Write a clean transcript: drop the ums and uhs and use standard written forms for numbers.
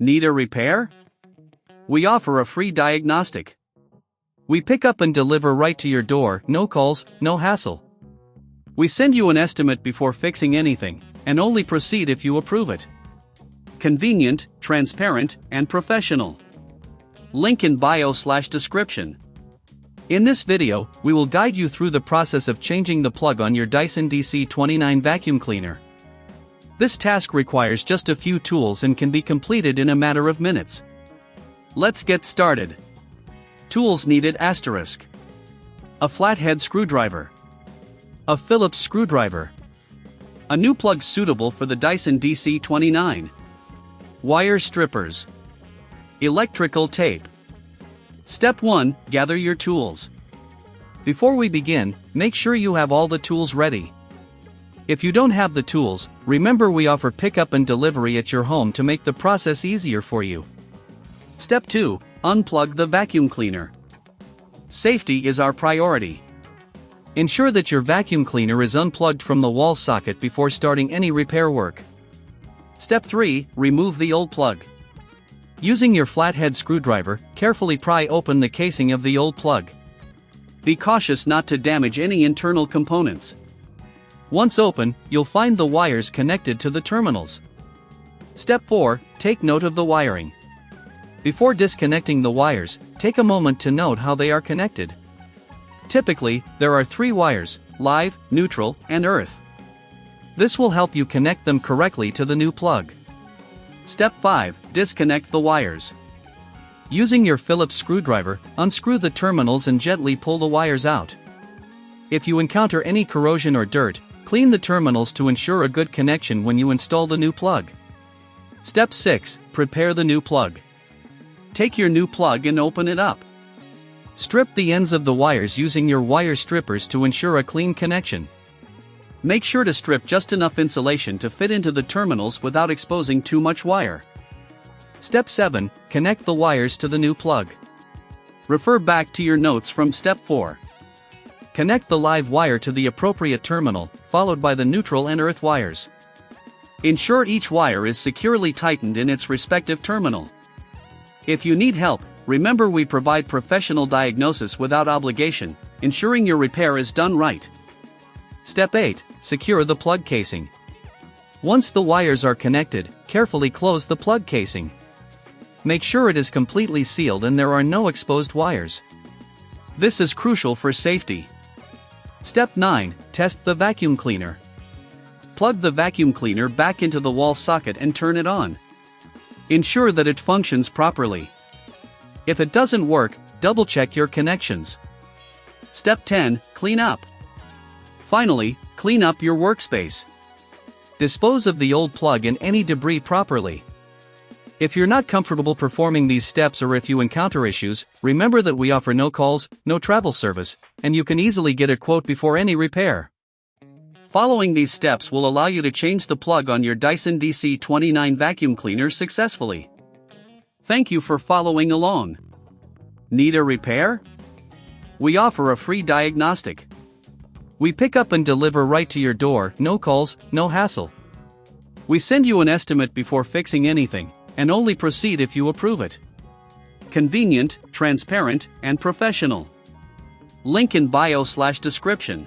Need a repair? We offer a free diagnostic. We pick up and deliver right to your door, no calls, no hassle. We send you an estimate before fixing anything, and only proceed if you approve it. Convenient, transparent, and professional. Link in bio/description. In this video, we will guide you through the process of changing the plug on your Dyson DC29 vacuum cleaner. This task requires just a few tools and can be completed in a matter of minutes. Let's get started. Tools needed: a flathead screwdriver, a Phillips screwdriver, a new plug suitable for the Dyson DC29, wire strippers, electrical tape. Step 1. Gather your tools. Before we begin, make sure you have all the tools ready. If you don't have the tools, remember we offer pickup and delivery at your home to make the process easier for you. Step 2. Unplug the vacuum cleaner. Safety is our priority. Ensure that your vacuum cleaner is unplugged from the wall socket before starting any repair work. Step 3. Remove the old plug. Using your flathead screwdriver, carefully pry open the casing of the old plug. Be cautious not to damage any internal components. Once open, you'll find the wires connected to the terminals. Step 4. Take note of the wiring. Before disconnecting the wires, take a moment to note how they are connected. Typically, there are 3 wires: live, neutral, and earth. This will help you connect them correctly to the new plug. Step 5. Disconnect the wires. Using your Phillips screwdriver, unscrew the terminals and gently pull the wires out. If you encounter any corrosion or dirt, clean the terminals to ensure a good connection when you install the new plug. Step 6. Prepare the new plug. Take your new plug and open it up. Strip the ends of the wires using your wire strippers to ensure a clean connection. Make sure to strip just enough insulation to fit into the terminals without exposing too much wire. Step 7. Connect the wires to the new plug. Refer back to your notes from Step 4. Connect the live wire to the appropriate terminal, followed by the neutral and earth wires. Ensure each wire is securely tightened in its respective terminal. If you need help, remember we provide professional diagnosis without obligation, ensuring your repair is done right. Step 8. Secure the plug casing. Once the wires are connected, carefully close the plug casing. Make sure it is completely sealed and there are no exposed wires. This is crucial for safety. Step 9. Test the vacuum cleaner. Plug the vacuum cleaner back into the wall socket and turn it on. Ensure that it functions properly. If it doesn't work, double-check your connections. Step 10. Clean up. Finally, clean up your workspace. Dispose of the old plug and any debris properly. If you're not comfortable performing these steps or if you encounter issues, remember that we offer no calls, no travel service, and you can easily get a quote before any repair. Following these steps will allow you to change the plug on your Dyson DC29 vacuum cleaner successfully. Thank you for following along. Need a repair? We offer a free diagnostic. We pick up and deliver right to your door, no calls, no hassle. We send you an estimate before fixing anything, and only proceed if you approve it. Convenient, transparent, and professional. Link in bio/description.